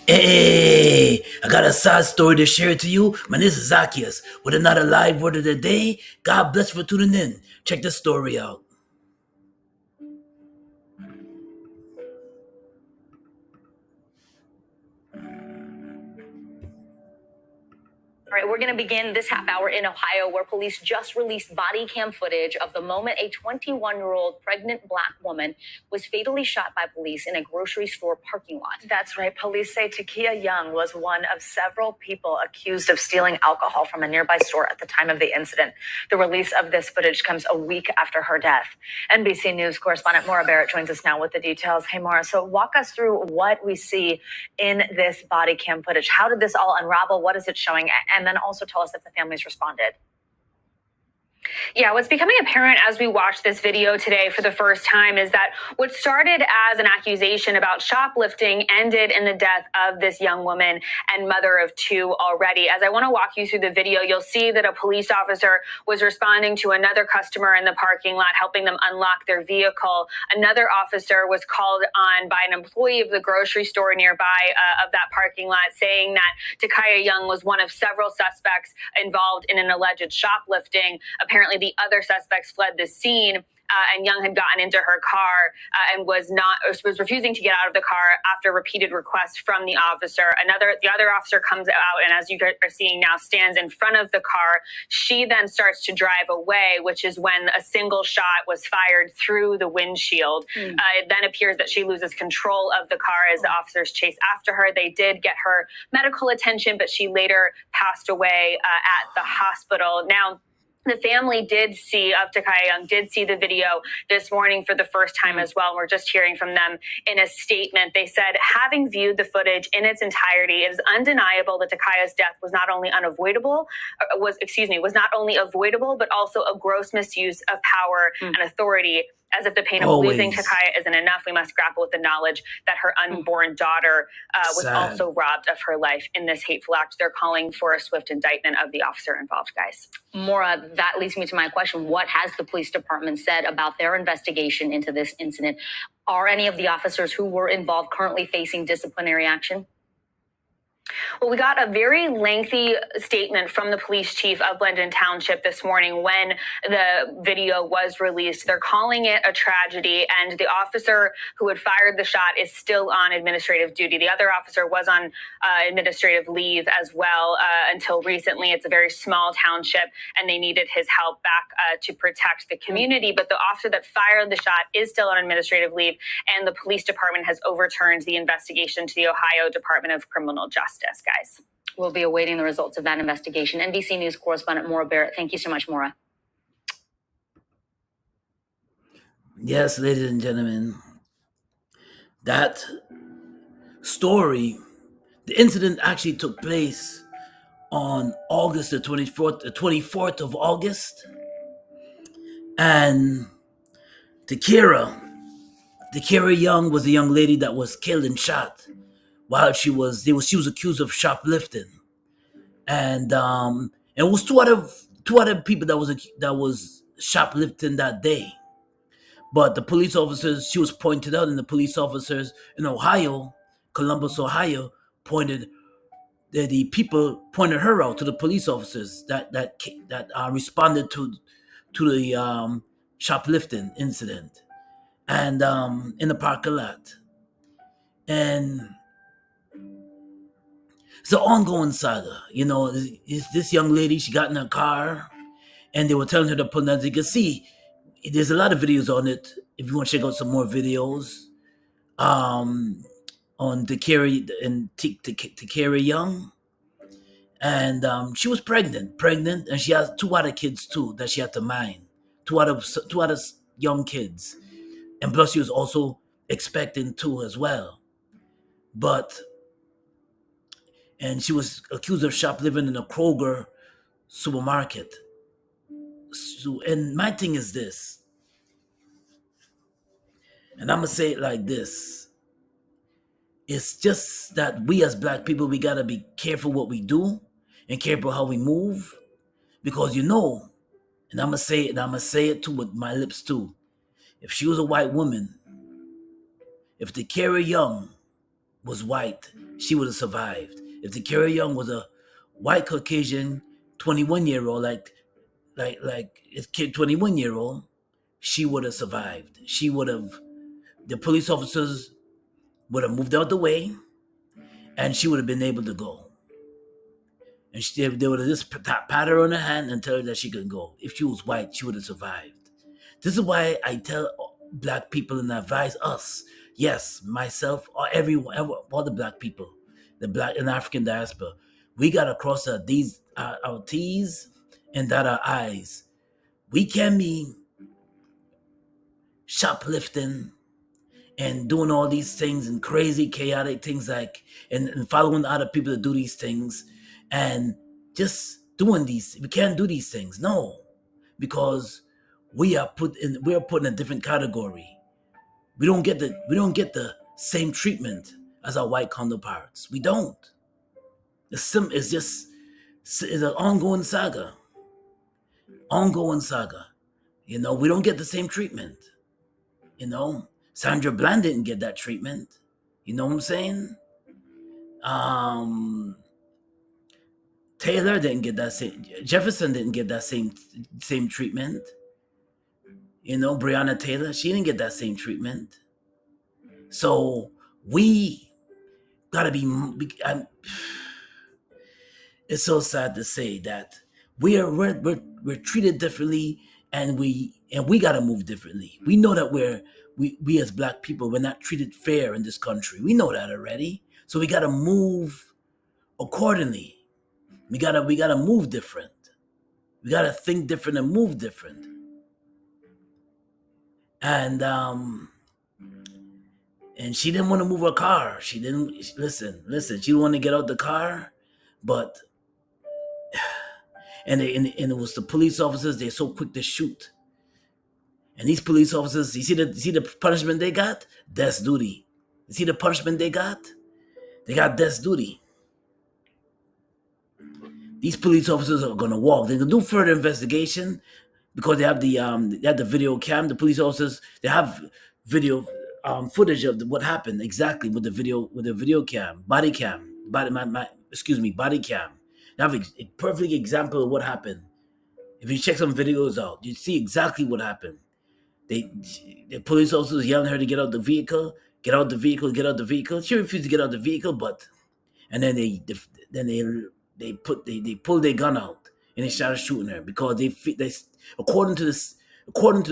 Hey, I got a sad story to share to you. My name is Zacchaeus with another live word of the day. God bless you for tuning in. Check this story out. All right, we're going to begin this half hour in Ohio, where police just released body cam footage of the moment a 21-year-old pregnant Black woman was fatally shot by police in a grocery store parking lot. That's right. Police say Ti Kiya Young was one of several people accused of stealing alcohol from a nearby store at the time of the incident. The release of this footage comes a week after her death. NBC News correspondent Maura Barrett joins us now with the details. Hey, Maura, so walk us through what we see in this body cam footage. How did this all unravel? What is it showing? And then also tell us if the families responded. Yeah, what's becoming apparent as we watch this video today for the first time is that what started as an accusation about shoplifting ended in the death of this young woman and mother of two already. As I want to walk you through the video, you'll see that a police officer was responding to another customer in the parking lot, helping them unlock their vehicle. Another officer was called on by an employee of the grocery store nearby of that parking lot, saying that Ti Kiya Young was one of several suspects involved in an alleged shoplifting. Apparently, the other suspects fled the scene. And Young had gotten into her car and was refusing to get out of the car after repeated requests from the officer. The other officer comes out, and as you are seeing now, stands in front of the car. She then starts to drive away, which is when a single shot was fired through the windshield. It then appears that she loses control of the car as the officers chase after her. They did get her medical attention, but she later passed away at the hospital. Now, the family of Ti Kiya Young did see the video this morning for the first time as well. We're just hearing from them in a statement. They said, having viewed the footage in its entirety, it is undeniable that Ti Kiya's death was not only avoidable, but also a gross misuse of power and authority. As if the pain of losing Ti Kiya isn't enough, we must grapple with the knowledge that her unborn daughter was also robbed of her life in this hateful act. They're calling for a swift indictment of the officer involved, guys. Maura, that leads me to my question. What has the police department said about their investigation into this incident? Are any of the officers who were involved currently facing disciplinary action? Well, we got a very lengthy statement from the police chief of Blendon Township this morning when the video was released. They're calling it a tragedy, and the officer who had fired the shot is still on administrative duty. The other officer was on administrative leave as well until recently. It's a very small township, and they needed his help back to protect the community. But the officer that fired the shot is still on administrative leave, and the police department has overturned the investigation to the Ohio Department of Criminal Justice. Guys, we'll be awaiting the results of that investigation. NBC News correspondent Maura Barrett, thank you so much, Maura. Yes, ladies and gentlemen, that story, the incident actually took place on August the 24th of August. And Ti Kiya Young was a young lady that was killed and shot while she was accused of shoplifting, and it was two other people that was shoplifting that day. But the police officers, she was pointed out, and the police officers in Ohio, Columbus, Ohio, the people pointed her out to the police officers that responded to the shoplifting incident, and in the parking lot. And it's an ongoing saga. This young lady, she got in her car, and they were telling her to put down. As you can see, there's a lot of videos on it. If you want to check out some more videos, on Ti Kiya Young, and she was pregnant, and she has two other kids too that she had to mind. Two other young kids, and plus she was also expecting two as well. And she was accused of shoplifting in a Kroger supermarket. So, and my thing is this, and I'm going to say it like this. It's just that we as Black people, we got to be careful what we do and careful how we move. Because and I'm going to say it, and I'm going to say it too with my lips too. If she was a white woman, if Ti Kiya Young was white, she would have survived. If Ti Kiya Young was a white Caucasian 21-year-old, like a kid 21-year-old, she would have survived. She would have, the police officers would have moved out the way, and she would have been able to go. And they would have just pat her on the hand and tell her that she could go. If she was white, she would have survived. This is why I tell black people and advise us, yes, myself, or everyone, all the black people, the black and African diaspora, we gotta cross our T's and dot our I's. We can be shoplifting and doing all these things and crazy, chaotic things and following other people to do these things and just doing these. We can't do these things, no, because we're put in a different category. We don't get the same treatment as our white counterparts. We don't. It's an ongoing saga. You know, we don't get the same treatment. You know, Sandra Bland didn't get that treatment. You know what I'm saying? Taylor didn't get that same. Jefferson didn't get that same treatment. You know, Breonna Taylor, she didn't get that same treatment. So we gotta be. It's so sad to say that we're treated differently, and we gotta move differently. We know that we as black people, we're not treated fair in this country. We know that already. So we gotta move accordingly. We gotta move different. We gotta think different and move different. And she didn't want to move her car. She didn't listen. She didn't want to get out the car, but and it was the police officers. They're so quick to shoot. And these police officers, you see the punishment they got? Death duty. You see the punishment they got? They got death duty. These police officers are gonna walk. They're gonna do further investigation because they have the video cam. The police officers, they have video footage of what happened exactly with the video cam, body cam. Body cam. They have a perfect example of what happened. If you check some videos out, you see exactly what happened. The police officers yelling at her to get out the vehicle, get out the vehicle, get out the vehicle. She refused to get out the vehicle, and then they pulled their gun out and they started shooting her because they according to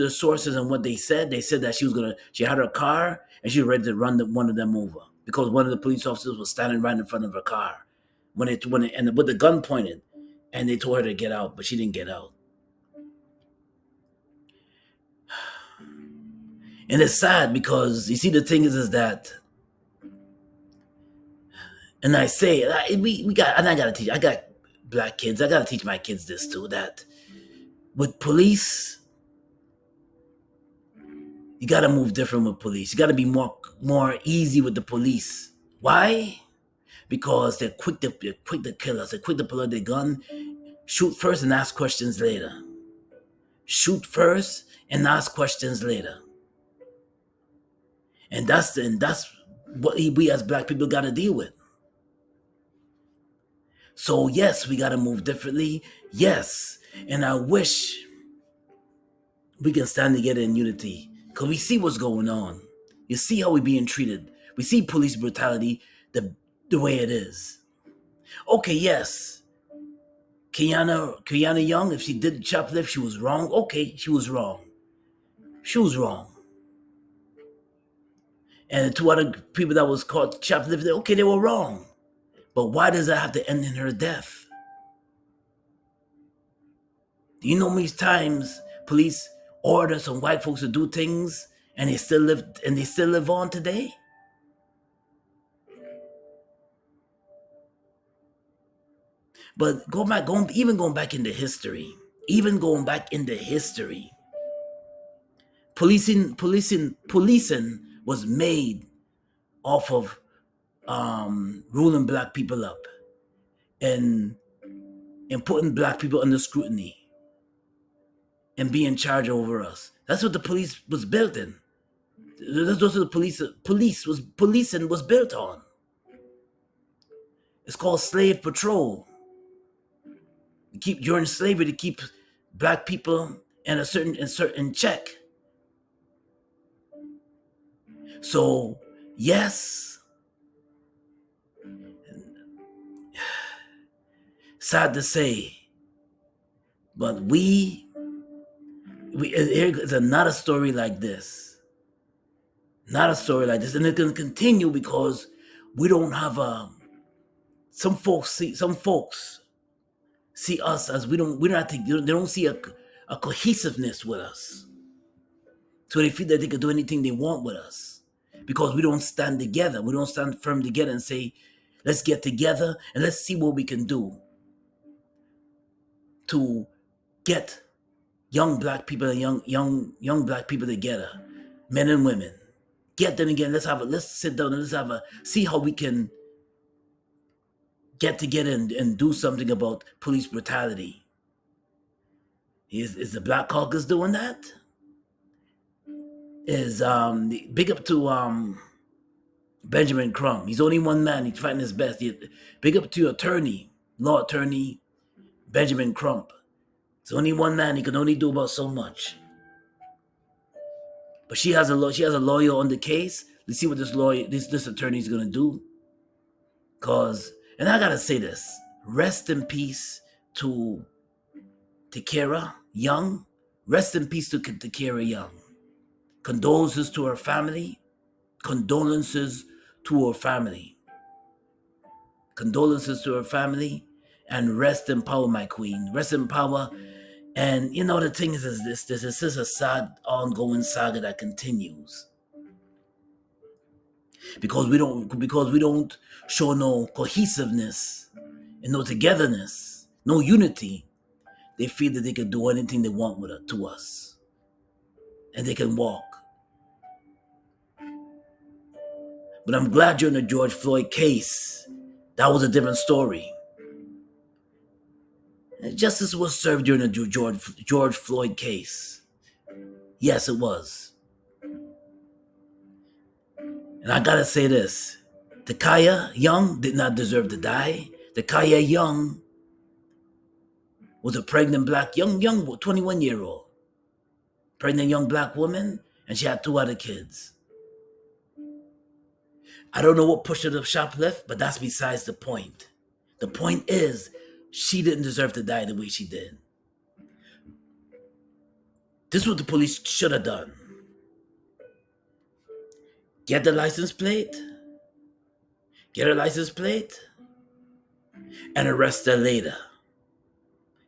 the sources and what they said that she had her car and she was ready to run one of them over because one of the police officers was standing right in front of her car and with the gun pointed, and they told her to get out, but she didn't get out. And it's sad because you see the thing is that, and I say I got black kids. I gotta teach my kids this too. That with police, you gotta move different with police. You gotta be more easy with the police. Why? Because they're quick to kill us. They're quick to pull out their gun, shoot first and ask questions later. Shoot first and ask questions later. And that's what we as black people gotta deal with. So yes, we gotta move differently. Yes, and I wish we can stand together in unity because we see what's going on. You see how we're being treated. We see police brutality the way it is. Okay, yes, Kiya Young, if she did shoplift, she was wrong. Okay, she was wrong. She was wrong. And the two other people that was caught shoplifting, okay, they were wrong. But why does that have to end in her death? Do you know how many times police order some white folks to do things and they still live on today? But going back into history, policing was made off of ruling black people up and putting black people under scrutiny and be in charge over us. That's what the police was built in. That's what the policing was built on. It's called slave patrol. During slavery to keep black people in a certain check. So yes, sad to say, but here's another story like this. Not a story like this, and it's gonna continue because we don't have some folks see us as we don't they don't see a cohesiveness with us. So they feel that they can do anything they want with us because we don't stand together. We don't stand firm together and say, let's get together and let's see what we can do to get young black people and young black people together, men and women. Get them again. Let's sit down and see how we can get together and do something about police brutality. Is the Black Caucus doing that? Is big up to Benjamin Crumb. He's only one man. He's fighting his best. Big up to law attorney Benjamin Crump. It's only one man. He can only do about so much. But she has a lawyer on the case. Let's see what this attorney is gonna do. And I gotta say this: rest in peace to Ti Kiya Young. Rest in peace to Ti Kiya Young. Condolences to her family. Condolences to her family. Condolences to her family. And rest in power, my queen. Rest in power. And the thing is this is a sad, ongoing saga that continues. Because we don't show no cohesiveness and no togetherness, no unity. They feel that they can do anything they want to us. And they can walk. But I'm glad during the George Floyd case, that was a different story. Justice was served during the George Floyd case. Yes, it was. And I gotta say this: Ti Kiya Young did not deserve to die. Ti Kiya Young was a pregnant black young 21-year-old, pregnant young black woman, and she had 2 other kids. I don't know what pushed her to shoplift, but that's besides the point. The point is, she didn't deserve to die the way she did. This is what the police should have done. Get her license plate, and arrest her later.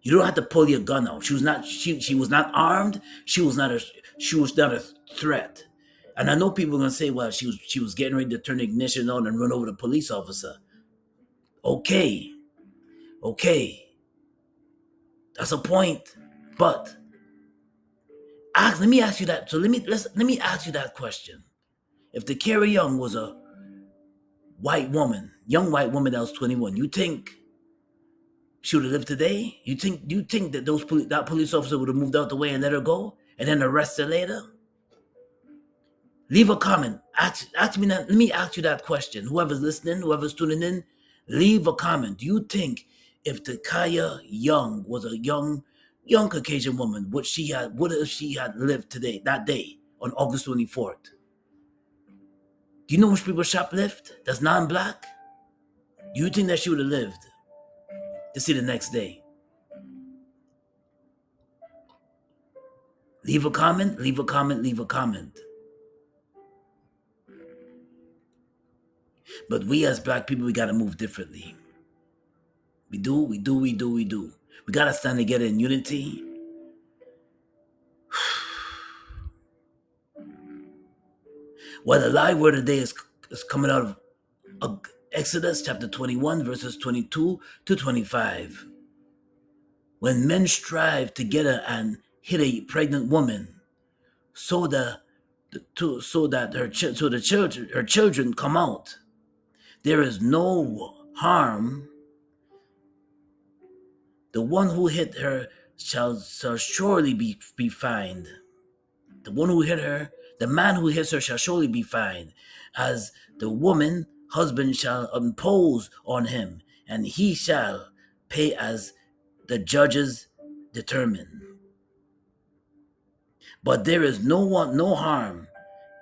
You don't have to pull your gun out. She was not armed. She was not a threat. And I know people are gonna say, well, she was getting ready to turn the ignition on and run over the police officer. Okay. That's a point. But let me ask you that. So let me ask you that question. If Ti Kiya Young was a young white woman that was 21, you think she would have lived today? You think that that police officer would have moved out the way and let her go and then arrest her later? Leave a comment. Ask me that. Let me ask you that question. Whoever's listening, whoever's tuning in, leave a comment. Do you think if Ti Kiya Young was a young Caucasian woman, would if she had lived that day on August 24th? Do you know which people shoplift that's non-black? Do you think that she would have lived to see the next day? Leave a comment. But we as black people, we gotta move differently. We do. We gotta stand together in unity. Well, the live word today is coming out of Exodus chapter 21, verses 22 to 25. When men strive together and hit a pregnant woman, so that her children come out, there is no harm. The one who hit her shall surely be fined. The one who hit her, the man who hits her shall surely be fined, as the woman husband shall impose on him, and he shall pay as the judges determine. But there is no harm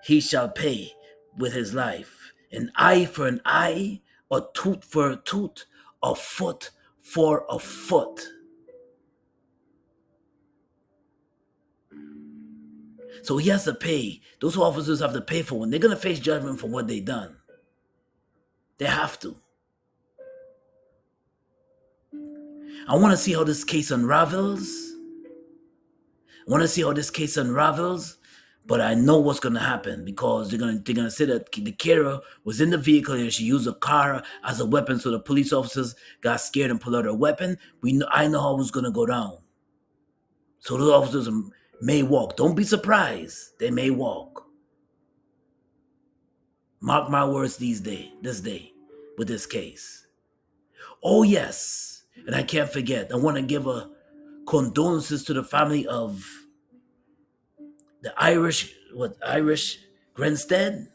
he shall pay with his life. An eye for an eye, a tooth for a tooth, a foot for a foot. So he has to pay. Those officers have to pay for when they're going to face judgment for what they done. They have to. I want to see how this case unravels. But I know what's going to happen because they're going to say that the Kira was in the vehicle and she used a car as a weapon, so the police officers got scared and pulled out a weapon. I know how it's going to go down. So those officers may walk. Don't be surprised. They may walk. Mark my words this day, with this case. Oh, yes. And I can't forget. I want to give a condolences to the family of the Irish Grinstead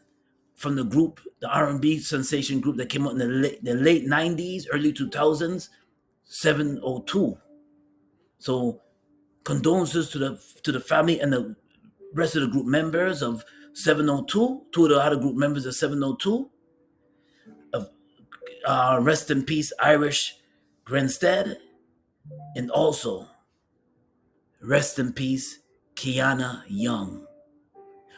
from the group, the R&B sensation group that came out in the late 90s, early 2000s, 702. So condolences to the family and the rest of the group members of 702. Two of the other group members of 702. Rest in peace, Irish Grinstead. And also, rest in peace, Kiya Young.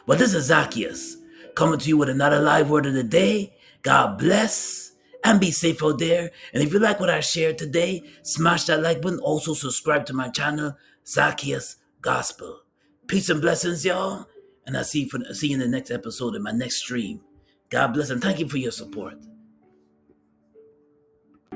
But this is Zacchaeus coming to you with another live word of the day. God bless and be safe out there. And if you like what I shared today, smash that like button. Also subscribe to my channel, Zacchaeus Gospel. Peace and blessings, y'all. And I'll see you in the next episode in my next stream. God bless and thank you for your support.